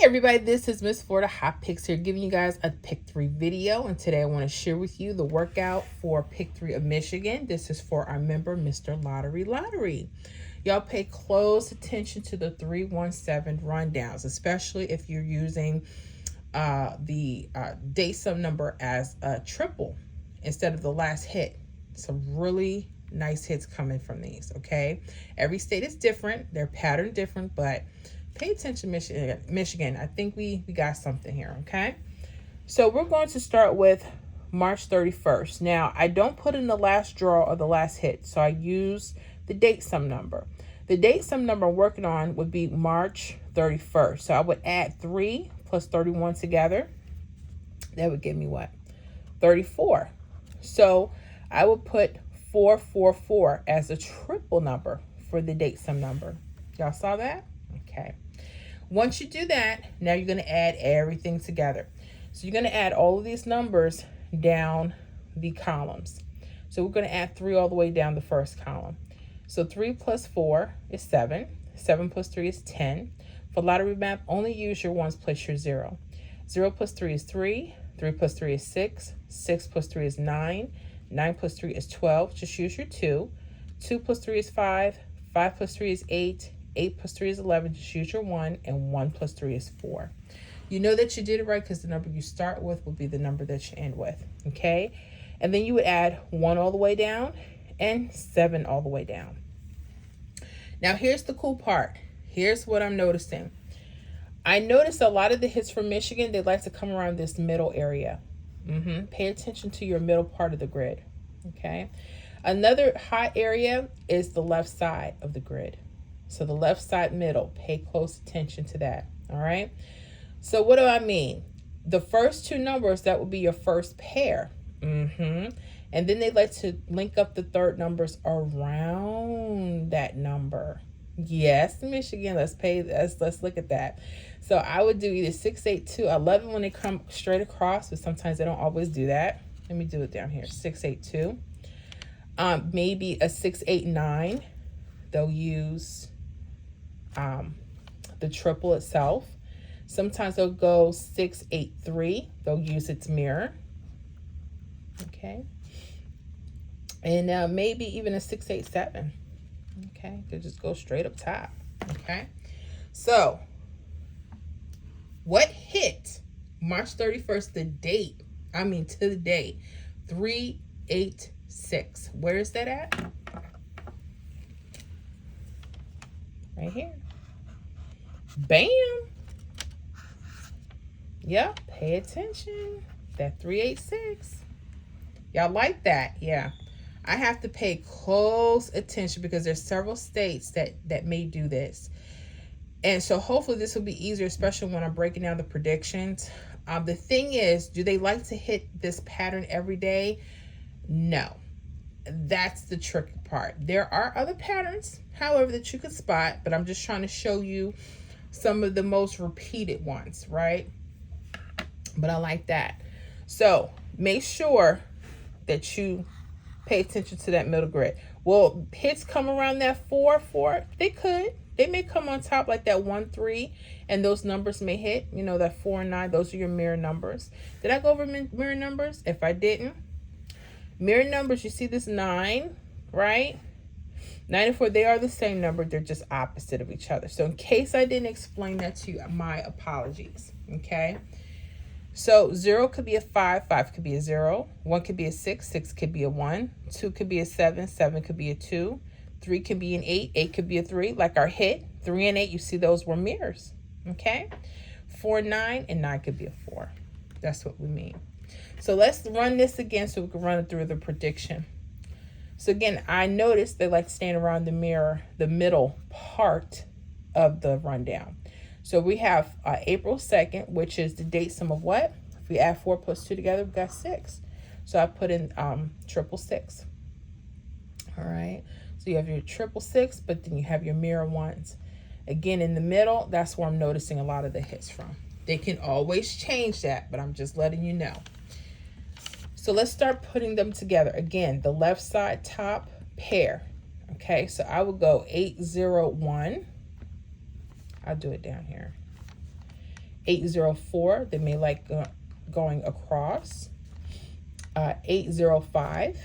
Everybody, this is Miss Florida Hot Picks here, giving you guys a pick 3 video, and today I want to share with you the workout for pick 3 of Michigan. This is for our member, Mr. Lottery. Y'all pay close attention to the 317 rundowns, especially if you're using the day sum number as a triple instead of the last hit. Some really nice hits coming from these, okay? Every state is different, their pattern different, but pay attention, Michigan. I think we got something here, okay? So we're going to start with March 31st. Now, I don't put in the last draw or the last hit, so I use the date sum number. The date sum number I'm working on would be March 31st. So I would add 3 plus 31 together. That would give me what? 34. So I would put 444 as a triple number for the date sum number. Y'all saw that? Okay. Once you do that, now you're going to add everything together. So you're going to add all of these numbers down the columns. So we're going to add 3 all the way down the first column. So 3 plus 4 is 7. 7 plus 3 is 10. For lottery map, only use your ones plus your 0. 0 plus 3 is 3. 3 plus 3 is 6. 6 plus 3 is 9. 9 plus 3 is 12. Just use your 2. 2 plus 3 is 5. 5 plus 3 is 8. 8 plus 3 is 11. Just use your 1. And 1 plus 3 is 4. You know that you did it right because the number you start with will be the number that you end with. Okay? And then you would add 1 all the way down and 7 all the way down. Now, here's the cool part. Here's what I'm noticing. I noticed a lot of the hits from Michigan, they like to come around this middle area. Pay attention to your middle part of the grid. Okay? Another hot area is the left side of the grid. So the left side middle, pay close attention to that. All right? So what do I mean? The first 2 numbers, that would be your first pair. And then they like to link up the third numbers around that number. Yes, Michigan, let's look at that. So I would do either 6, 8, 2. I love it when they come straight across, but sometimes they don't always do that. Let me do it down here. 6, 8, 2. Maybe a 6, 8, 9. They'll use the triple itself. Sometimes they'll go 6, 8, 3. They'll use its mirror. Okay. And maybe even a 6, 8, 7. Okay. They'll just go straight up top. Okay. So, what hit March 31st, the date? I mean, to the day. 386. Where is that at? Right here. Bam. Yep. Pay attention. That 386. Y'all like that? Yeah. I have to pay close attention because there's several states that may do this. And so hopefully this will be easier, especially when I'm breaking down the predictions. The thing is, do they like to hit this pattern every day? No. That's the tricky part. There are other patterns, however, that you could spot, but I'm just trying to show you some of the most repeated ones, right? But I like that. So make sure that you pay attention to that middle grid. Well, hits come around that 4, 4. They could. They may come on top like that 1, 3, and those numbers may hit. You know, that 4 and 9, those are your mirror numbers. Did I go over mirror numbers? If I didn't, mirror numbers, you see this 9, right? 9 and 4, they are the same number. They're just opposite of each other. So in case I didn't explain that to you, my apologies, okay? So 0 could be a 5, 5 could be a 0, 1 could be a 6, 6 could be a 1, 2 could be a 7, 7 could be a 2, 3 could be an 8, 8 could be a 3, like our hit. 3 and 8, you see those were mirrors, okay? 4, 9, and 9 could be a 4. That's what we mean. So let's run this again so we can run it through the prediction. So again, I noticed they like to stand around the mirror, the middle part of the rundown. So we have April 2nd, which is the date sum of what? If we add 4 plus 2 together, we've got 6. So I put in 666. All right. So you have your 666, but then you have your mirror ones. Again, in the middle, that's where I'm noticing a lot of the hits from. They can always change that, but I'm just letting you know. So let's start putting them together. Again, the left side top pair. Okay, so I would go 801. I'll do it down here. 804, they may like going across. 805,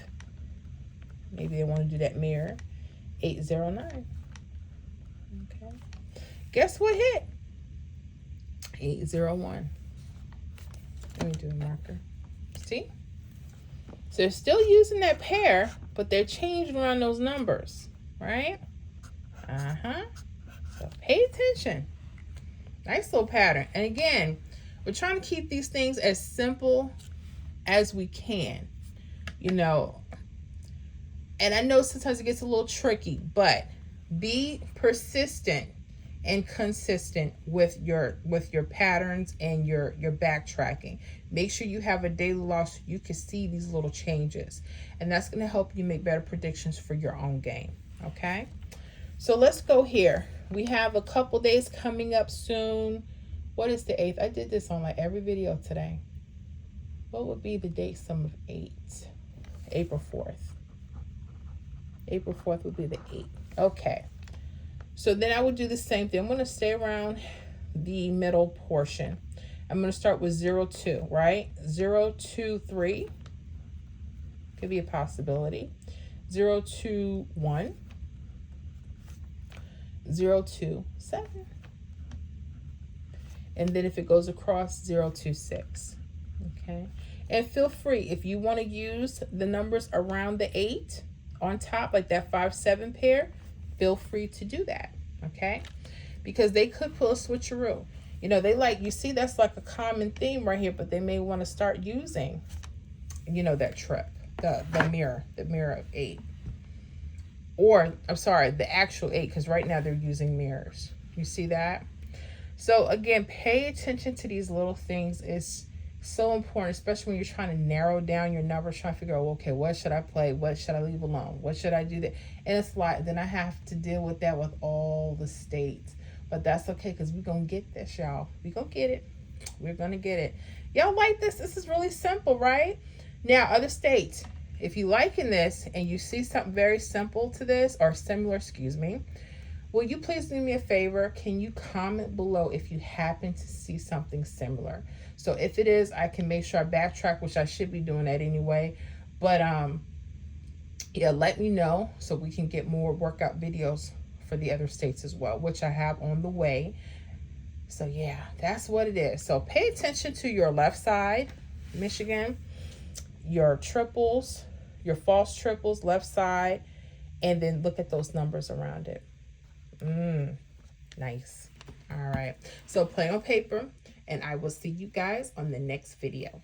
maybe they want to do that mirror. 809. Okay. Guess what hit? 801. Let me do a marker. See? So they're still using that pair, but they're changing around those numbers, right? So pay attention. Nice little pattern. And again, we're trying to keep these things as simple as we can, you know. And I know sometimes it gets a little tricky, but be persistent and consistent with your patterns and your backtracking. Make sure you have a daily log so you can see these little changes, and that's going to help you make better predictions for your own game. Okay, so let's go here. We have a couple days coming up soon. What is the 8th? I did this on like every video today. What would be the date sum of 8? April 4th. April 4th would be the 8th. Okay. So then I would do the same thing. I'm going to stay around the middle portion. I'm going to start with 02, right? 023 could be a possibility. 021. 027. And then if it goes across, 026. Okay. And feel free, if you want to use the numbers around the 8 on top, like that 5-7 pair, feel free to do that. Okay, because they could pull a switcheroo. You know, they like, you see, that's like a common theme right here, but they may want to start using, you know, that trip, the mirror of 8, or I'm sorry, the actual 8, because right now they're using mirrors. You see that? So again, pay attention to these little things. It's so important, especially when you're trying to narrow down your numbers, trying to figure out, okay, what should I play? What should I leave alone? What should I do that? And it's like, then I have to deal with that with all the states. But that's okay, because we're going to get this, y'all. We're going to get it. We're going to get it. Y'all like this? This is really simple, right? Now, other states, if you liking this and you see something very simple to this, or similar, excuse me, will you please do me a favor? Can you comment below if you happen to see something similar? So if it is, I can make sure I backtrack, which I should be doing that anyway. But yeah, let me know so we can get more workout videos for the other states as well, which I have on the way. So yeah, that's what it is. So pay attention to your left side, Michigan, your triples, your false triples, left side, and then look at those numbers around it. Nice. All right. So play on paper, and I will see you guys on the next video.